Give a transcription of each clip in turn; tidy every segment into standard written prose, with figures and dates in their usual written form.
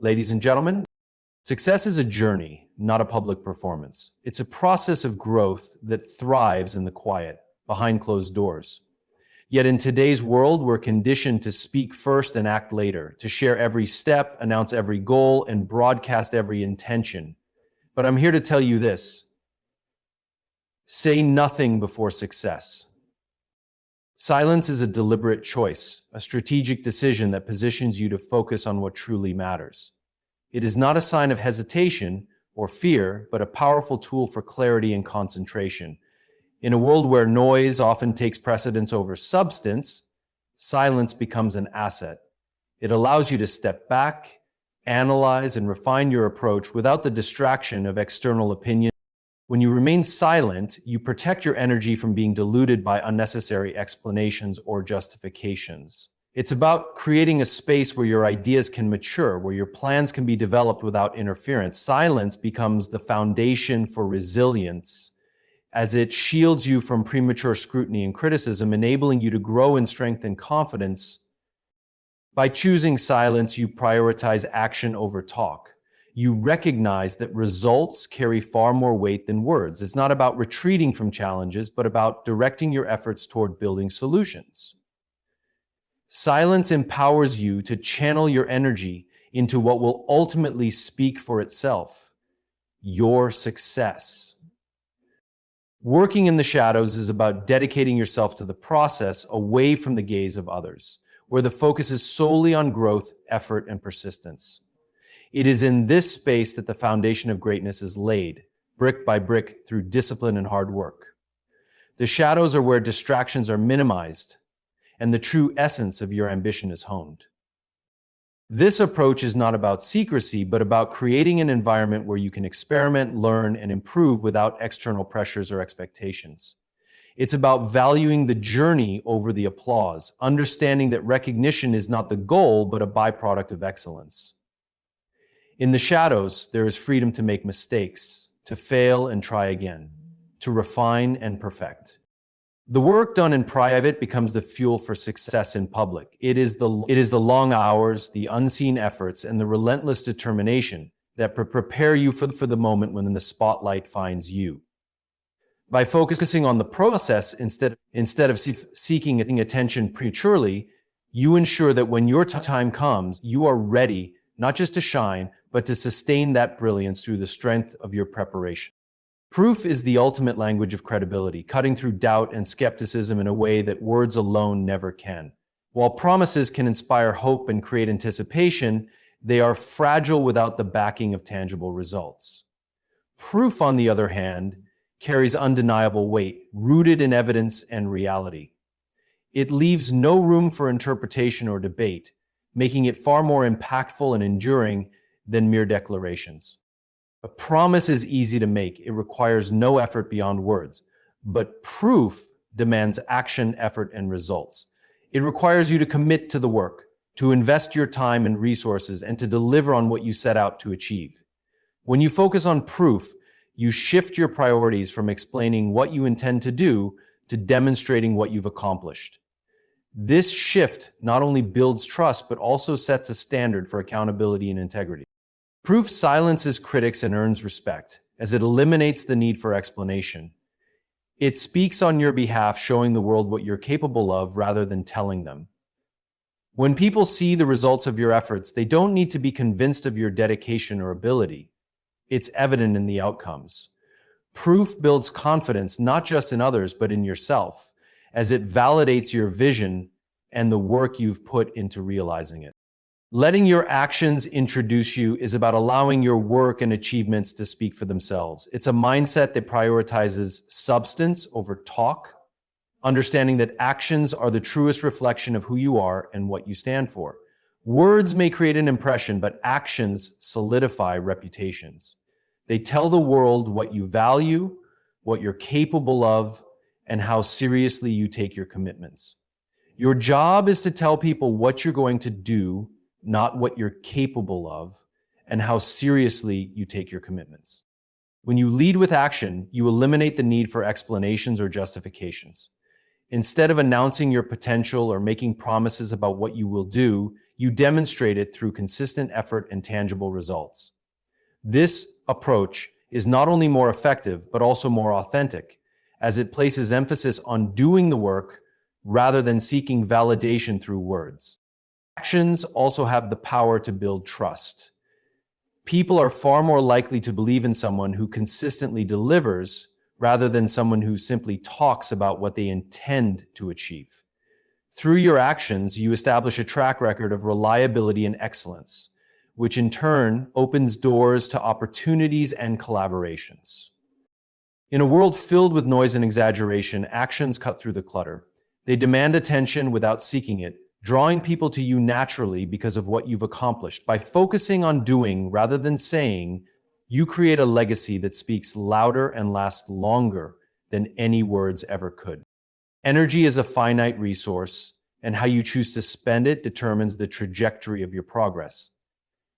Ladies and gentlemen, success is a journey, not a public performance. It's a process of growth that thrives in the quiet, behind closed doors. Yet in today's world, we're conditioned to speak first and act later, to share every step, announce every goal, and broadcast every intention. But I'm here to tell you this: say nothing before success. Silence is a deliberate choice, a strategic decision that positions you to focus on what truly matters. It is not a sign of hesitation or fear, but a powerful tool for clarity and concentration. In a world where noise often takes precedence over substance, silence becomes an asset. It allows you to step back, analyze, and refine your approach without the distraction of external opinion. When you remain silent, you protect your energy from being diluted by unnecessary explanations or justifications. It's about creating a space where your ideas can mature, where your plans can be developed without interference. Silence becomes the foundation for resilience, as it shields you from premature scrutiny and criticism, enabling you to grow in strength and confidence. By choosing silence, you prioritize action over talk. You recognize that results carry far more weight than words. It's not about retreating from challenges, but about directing your efforts toward building solutions. Silence empowers you to channel your energy into what will ultimately speak for itself: your success. Working in the shadows is about dedicating yourself to the process, away from the gaze of others, where the focus is solely on growth, effort, and persistence. It is in this space that the foundation of greatness is laid, brick by brick, through discipline and hard work. The shadows are where distractions are minimized and the true essence of your ambition is honed. This approach is not about secrecy, but about creating an environment where you can experiment, learn, and improve without external pressures or expectations. It's about valuing the journey over the applause, understanding that recognition is not the goal, but a byproduct of excellence. In the shadows, there is freedom to make mistakes, to fail and try again, to refine and perfect. The work done in private becomes the fuel for success in public. It is the long hours, the unseen efforts, and the relentless determination that prepare you for the moment when the spotlight finds you. By focusing on the process instead of seeking attention prematurely, you ensure that when your time comes, you are ready not just to shine, but to sustain that brilliance through the strength of your preparation. Proof is the ultimate language of credibility, cutting through doubt and skepticism in a way that words alone never can. While promises can inspire hope and create anticipation, they are fragile without the backing of tangible results. Proof, on the other hand, carries undeniable weight, rooted in evidence and reality. It leaves no room for interpretation or debate, making it far more impactful and enduring than mere declarations. A promise is easy to make. It requires no effort beyond words. But proof demands action, effort, and results. It requires you to commit to the work, to invest your time and resources, and to deliver on what you set out to achieve. When you focus on proof, you shift your priorities from explaining what you intend to do to demonstrating what you've accomplished. This shift not only builds trust, but also sets a standard for accountability and integrity. Proof silences critics and earns respect, as it eliminates the need for explanation. It speaks on your behalf, showing the world what you're capable of rather than telling them. When people see the results of your efforts, they don't need to be convinced of your dedication or ability. It's evident in the outcomes. Proof builds confidence not just in others, but in yourself, as it validates your vision and the work you've put into realizing it. Letting your actions introduce you is about allowing your work and achievements to speak for themselves. It's a mindset that prioritizes substance over talk, understanding that actions are the truest reflection of who you are and what you stand for. Words may create an impression, but actions solidify reputations. They tell the world what you value, what you're capable of, and how seriously you take your commitments. Your job is to tell people what you're going to do, not what you're capable of, and how seriously you take your commitments. When you lead with action, you eliminate the need for explanations or justifications. Instead of announcing your potential or making promises about what you will do, You demonstrate it through consistent effort and tangible results. This approach is not only more effective, but also more authentic, as it places emphasis on doing the work rather than seeking validation through words. Actions also have the power to build trust. People are far more likely to believe in someone who consistently delivers rather than someone who simply talks about what they intend to achieve. Through your actions, you establish a track record of reliability and excellence, which in turn opens doors to opportunities and collaborations. In a world filled with noise and exaggeration, actions cut through the clutter. They demand attention without seeking it, drawing people to you naturally because of what you've accomplished. By focusing on doing rather than saying, you create a legacy that speaks louder and lasts longer than any words ever could. Energy is a finite resource, and how you choose to spend it determines the trajectory of your progress.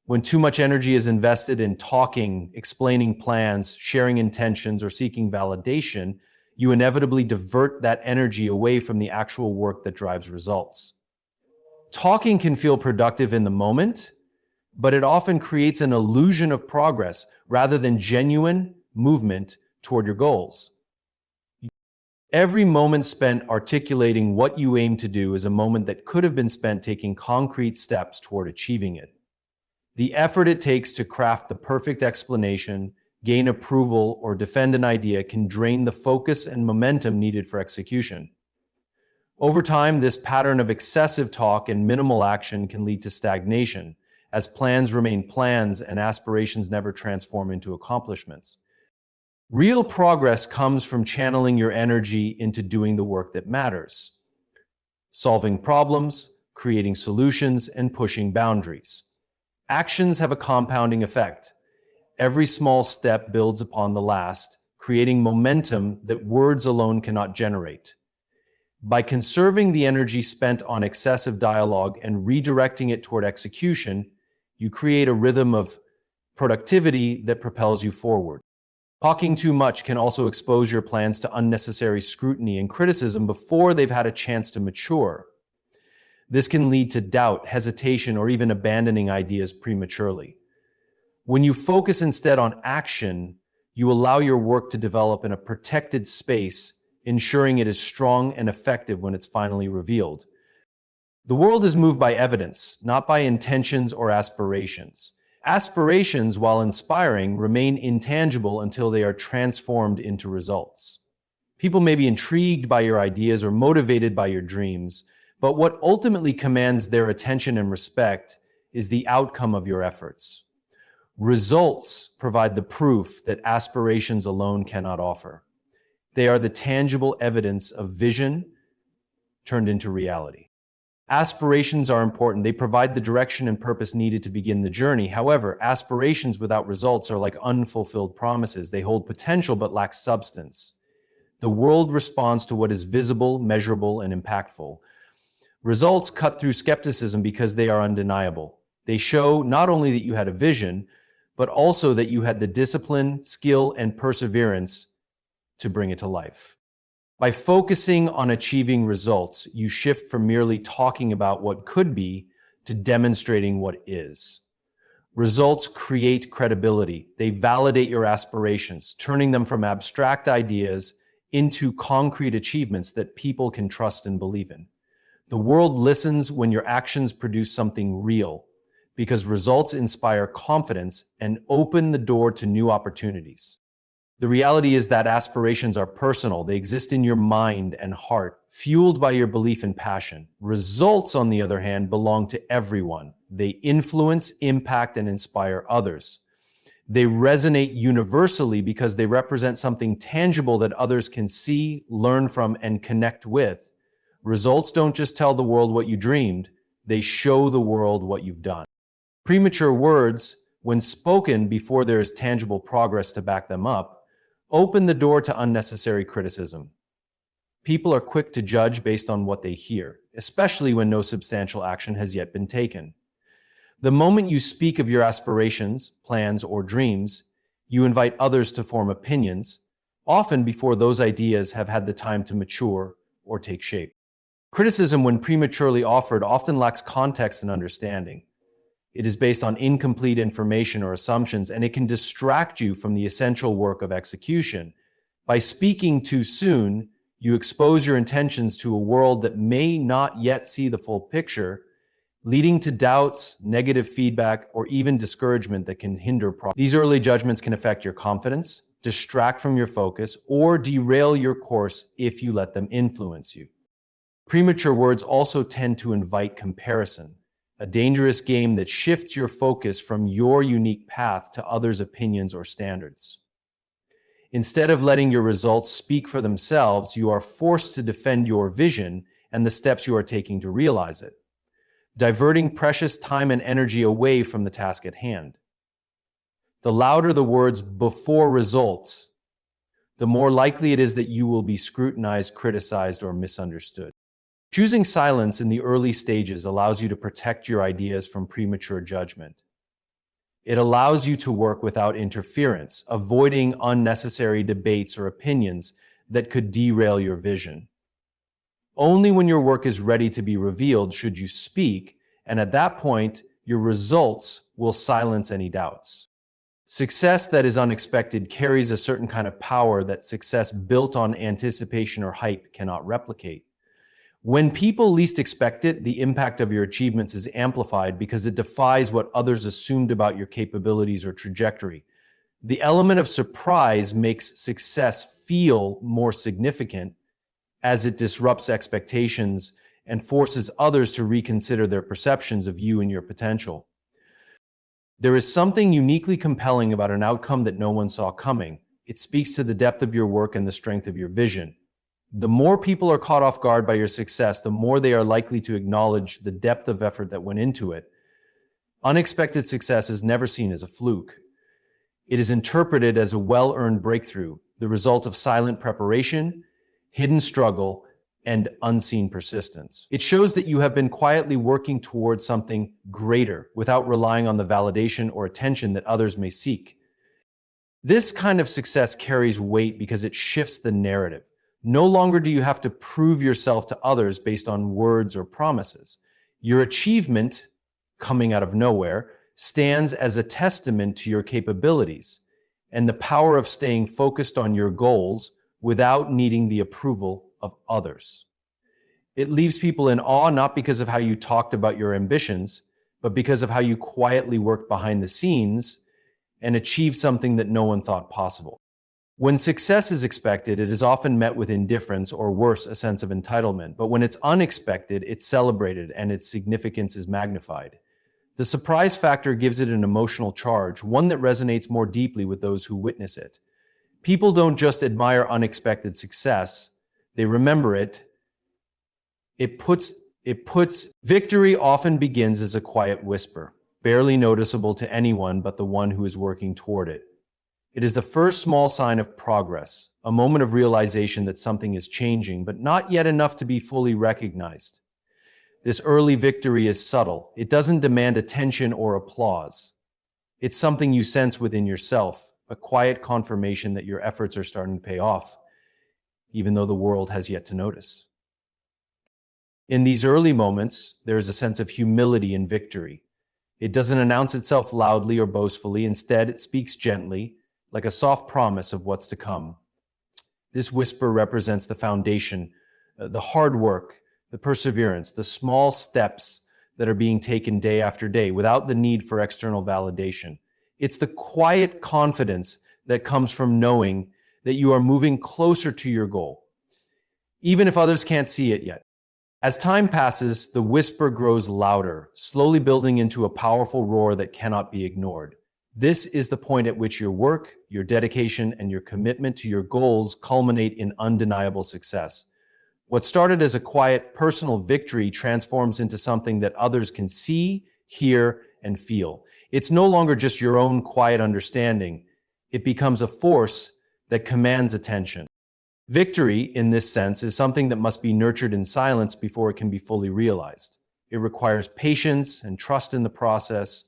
When too much energy is invested in talking, explaining plans, sharing intentions, or seeking validation, you inevitably divert that energy away from the actual work that drives results. Talking can feel productive in the moment, but it often creates an illusion of progress rather than genuine movement toward your goals. Every moment spent articulating what you aim to do is a moment that could have been spent taking concrete steps toward achieving it. The effort it takes to craft the perfect explanation, gain approval, or defend an idea can drain the focus and momentum needed for execution. Over time, this pattern of excessive talk and minimal action can lead to stagnation, as plans remain plans and aspirations never transform into accomplishments. Real progress comes from channeling your energy into doing the work that matters, solving problems, creating solutions, and pushing boundaries. Actions have a compounding effect. Every small step builds upon the last, creating momentum that words alone cannot generate. By conserving the energy spent on excessive dialogue and redirecting it toward execution, you create a rhythm of productivity that propels you forward. Talking too much can also expose your plans to unnecessary scrutiny and criticism before they've had a chance to mature. This can lead to doubt, hesitation, or even abandoning ideas prematurely. When you focus instead on action, you allow your work to develop in a protected space, ensuring it is strong and effective when it's finally revealed. The world is moved by evidence, not by intentions or aspirations. Aspirations, while inspiring, remain intangible until they are transformed into results. People may be intrigued by your ideas or motivated by your dreams, but what ultimately commands their attention and respect is the outcome of your efforts. Results provide the proof that aspirations alone cannot offer. They are the tangible evidence of vision turned into reality. Aspirations are important. They provide the direction and purpose needed to begin the journey. However, aspirations without results are like unfulfilled promises. They hold potential but lack substance. The world responds to what is visible, measurable, and impactful. Results cut through skepticism because they are undeniable. They show not only that you had a vision, but also that you had the discipline, skill, and perseverance to bring it to life. By focusing on achieving results, you shift from merely talking about what could be to demonstrating what is. Results create credibility. They validate your aspirations, turning them from abstract ideas into concrete achievements that people can trust and believe in. The world listens when your actions produce something real, because results inspire confidence and open the door to new opportunities. The reality is that aspirations are personal. They exist in your mind and heart, fueled by your belief and passion. Results, on the other hand, belong to everyone. They influence, impact, and inspire others. They resonate universally because they represent something tangible that others can see, learn from, and connect with. Results don't just tell the world what you dreamed, they show the world what you've done. Premature words, when spoken before there is tangible progress to back them up, open the door to unnecessary criticism. People are quick to judge based on what they hear, especially when no substantial action has yet been taken. The moment you speak of your aspirations, plans, or dreams, you invite others to form opinions, often before those ideas have had the time to mature or take shape. Criticism, when prematurely offered, often lacks context and understanding. It is based on incomplete information or assumptions, and it can distract you from the essential work of execution. By speaking too soon, you expose your intentions to a world that may not yet see the full picture, leading to doubts, negative feedback, or even discouragement that can hinder progress. These early judgments can affect your confidence, distract from your focus, or derail your course if you let them influence you. Premature words also tend to invite comparison, a dangerous game that shifts your focus from your unique path to others' opinions or standards. Instead of letting your results speak for themselves, you are forced to defend your vision and the steps you are taking to realize it, diverting precious time and energy away from the task at hand. The louder the words before results, the more likely it is that you will be scrutinized, criticized, or misunderstood. Choosing silence in the early stages allows you to protect your ideas from premature judgment. It allows you to work without interference, avoiding unnecessary debates or opinions that could derail your vision. Only when your work is ready to be revealed should you speak, and at that point, your results will silence any doubts. Success that is unexpected carries a certain kind of power that success built on anticipation or hype cannot replicate. When people least expect it, the impact of your achievements is amplified because it defies what others assumed about your capabilities or trajectory. The element of surprise makes success feel more significant as it disrupts expectations and forces others to reconsider their perceptions of you and your potential. There is something uniquely compelling about an outcome that no one saw coming. It speaks to the depth of your work and the strength of your vision. The more people are caught off guard by your success, the more they are likely to acknowledge the depth of effort that went into it. Unexpected success is never seen as a fluke. It is interpreted as a well-earned breakthrough, the result of silent preparation, hidden struggle, and unseen persistence. It shows that you have been quietly working towards something greater without relying on the validation or attention that others may seek. This kind of success carries weight because it shifts the narrative. No longer do you have to prove yourself to others based on words or promises. Your achievement, coming out of nowhere, stands as a testament to your capabilities and the power of staying focused on your goals without needing the approval of others. It leaves people in awe not because of how you talked about your ambitions, but because of how you quietly worked behind the scenes and achieved something that no one thought possible. When success is expected, it is often met with indifference or worse, a sense of entitlement. But when it's unexpected, it's celebrated and its significance is magnified. The surprise factor gives it an emotional charge, one that resonates more deeply with those who witness it. People don't just admire unexpected success, they remember it. Victory often begins as a quiet whisper, barely noticeable to anyone but the one who is working toward it. It is the first small sign of progress, a moment of realization that something is changing, but not yet enough to be fully recognized. This early victory is subtle. It doesn't demand attention or applause. It's something you sense within yourself, a quiet confirmation that your efforts are starting to pay off, even though the world has yet to notice. In these early moments, there is a sense of humility in victory. It doesn't announce itself loudly or boastfully. Instead, it speaks gently, like a soft promise of what's to come. This whisper represents the foundation, the hard work, the perseverance, the small steps that are being taken day after day without the need for external validation. It's the quiet confidence that comes from knowing that you are moving closer to your goal, even if others can't see it yet. As time passes, the whisper grows louder, slowly building into a powerful roar that cannot be ignored. This is the point at which your work, your dedication, and your commitment to your goals culminate in undeniable success. What started as a quiet, personal victory transforms into something that others can see, hear, and feel. It's no longer just your own quiet understanding. It becomes a force that commands attention. Victory, in this sense, is something that must be nurtured in silence before it can be fully realized. It requires patience and trust in the process,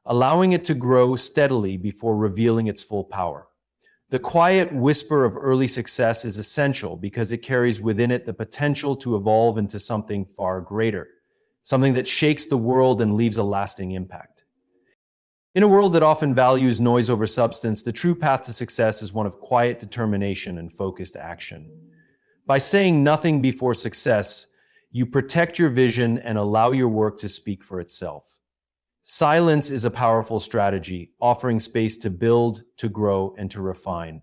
allowing it to grow steadily before revealing its full power. The quiet whisper of early success is essential because it carries within it the potential to evolve into something far greater, something that shakes the world and leaves a lasting impact. In a world that often values noise over substance, the true path to success is one of quiet determination and focused action. By saying nothing before success, you protect your vision and allow your work to speak for itself. Silence is a powerful strategy, offering space to build, to grow, and to refine.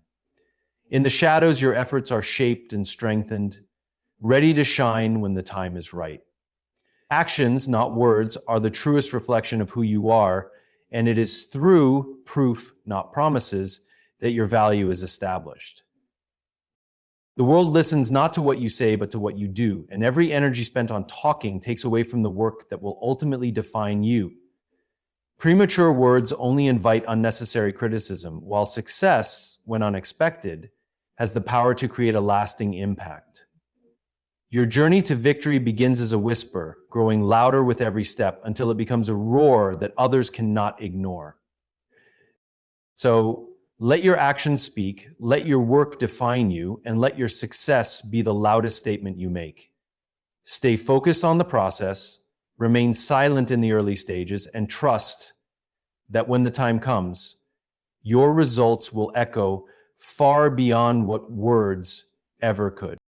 In the shadows, your efforts are shaped and strengthened, ready to shine when the time is right. Actions, not words, are the truest reflection of who you are, and it is through proof, not promises, that your value is established. The world listens not to what you say, but to what you do, and every energy spent on talking takes away from the work that will ultimately define you. Premature words only invite unnecessary criticism, while success, when unexpected, has the power to create a lasting impact. Your journey to victory begins as a whisper, growing louder with every step until it becomes a roar that others cannot ignore. So, let your actions speak, let your work define you, and let your success be the loudest statement you make. Stay focused on the process, remain silent in the early stages, and trust that when the time comes, your results will echo far beyond what words ever could.